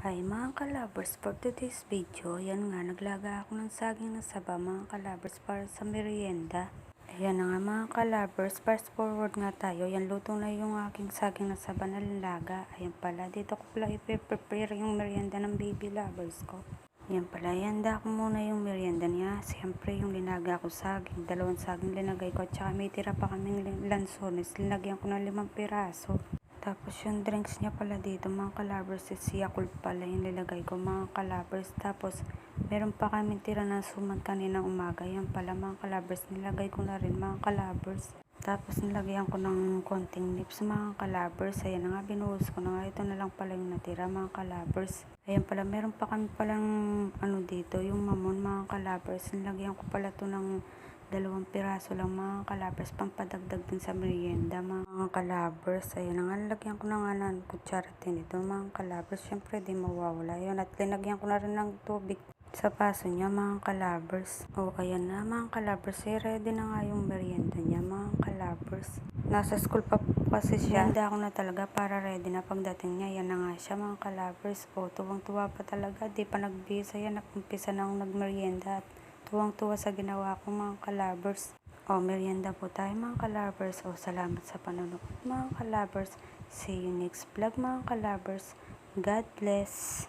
Hi mga kalabers, for today's video, yan nga, naglaga ako ng saging na saba mga kalabers para sa merienda. Ayan na nga mga kalabers, fast forward nga tayo, yan luto na yung aking saging na saba na nilaga. Ayan pala, dito ko pala i-prepare yung merienda ng baby lovers ko. Ayan pala, ihanda ko muna yung merienda niya. Siyempre yung linaga ko saging, 2 saging linagay ko, at saka may tira pa kaming lansones, linagyan ko ng 5 piraso. Tapos yung drinks niya pala dito mga kalabers, si Yakult pala yung nilagay ko mga kalabers. Tapos meron pa kami tira ng suman kaninang umaga. Yan pala mga kalabers, nilagay ko na rin mga kalabers. Tapos nilagyan ko ng konting nips mga kalabers. Ayan na nga, binuhos ko na nga. Ito na lang pala yung natira mga kalabers. Ayan pala, meron pa kami palang dito, yung mamon mga kalabers. Nilagyan ko pala to ng 2 piraso lang mga kalabers, pampadagdag din sa merienda mga kalabers. Ayan na nga, nilagyan ko na nga ng kutsara din ito mga kalabers. Syempre di mawawala yun, at linagyan ko na rin ng tubig sa paso niya mga kalabers. O ayan na mga kalabers, ready na nga yung merienda niya mga kalabers. Nasa school pa po kasi siya, handa ako na talaga para ready na pagdating niya. Yan na nga siya mga kalabers. O tuwang tuwa pa talaga, di pa nagbisa yan, nakumpisa na akong nagmerienda at tuwang-tuwa sa ginawa ko mga kalabers. O, merienda po tayo mga kalabers. O, salamat sa panonood mga kalabers. See you next vlog mga kalabers. God bless.